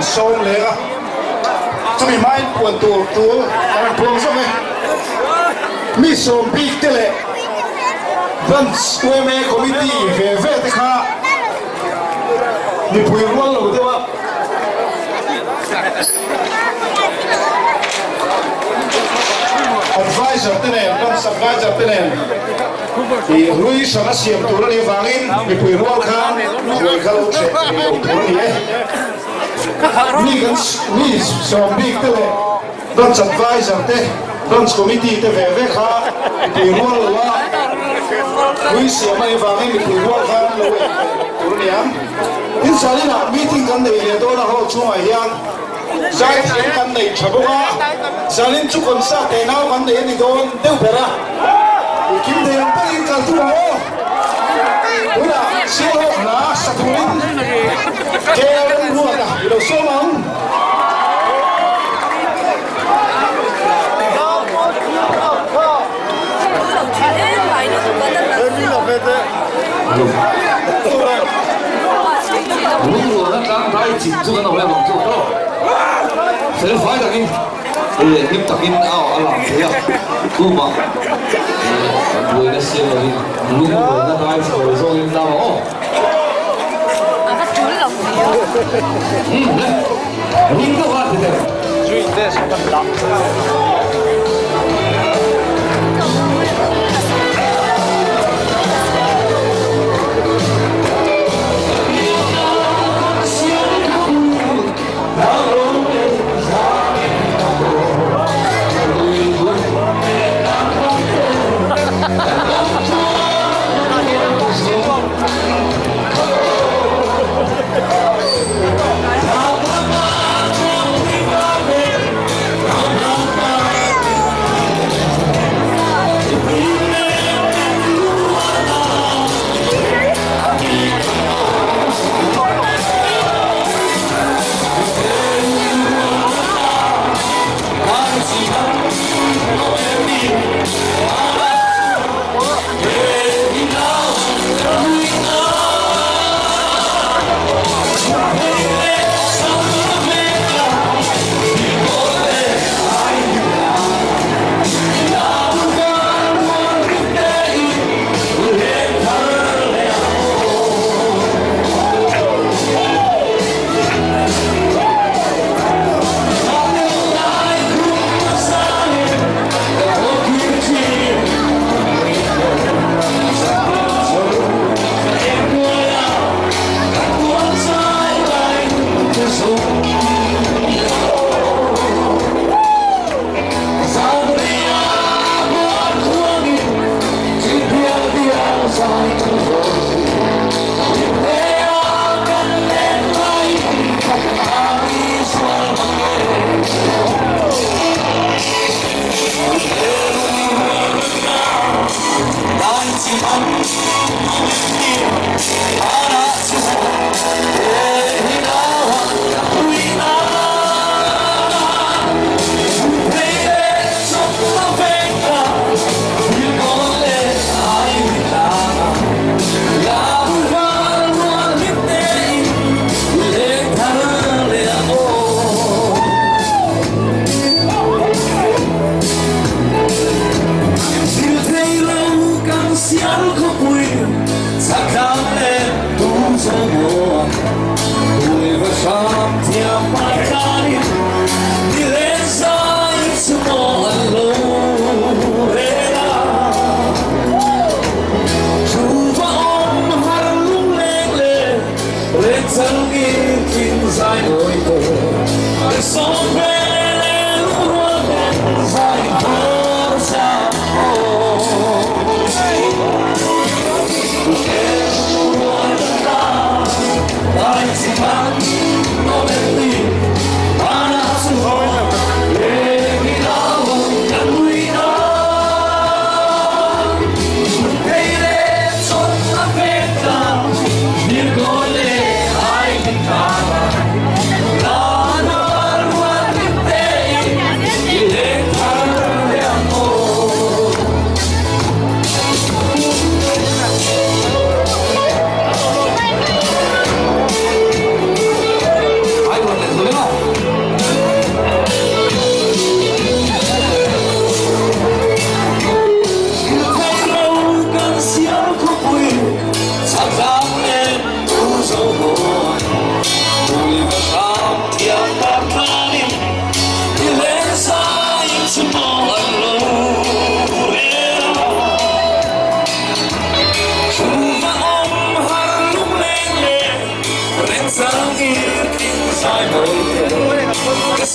sông lệ á, cho mình mai buồn tù đang buông xong này, mi sông bị thế lệ, vẫn quê mẹ committee về thế khác, mi bùi luôn rồi thế mà, advisor thế này, vẫn advisor thế này, thì Luis sẽ xem tù ra đi vangin, mi bùi luôn khang, người khác lúc sẽ đi đầu tù đi ấy. Ni som big te don advisor te don committee te ve kha ti rol wa wi se mai va ngi ti rol kha lo turniam in salina meeting kan nei le do na ho chunga hian sai thien kan nei thaboga salin chu kon sa te nau kan nei ni don deu pera kim de yang paling kan tu ho ura silo na satulin ke ruata lo somang如果那刚才紧住那我要往做到，谁快点给，你打给啊老谁呀，姑妈，我那些了你，如果那刚才手上应当哦，应该话对的，注意这什么打。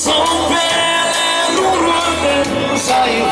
Som pele nurua sai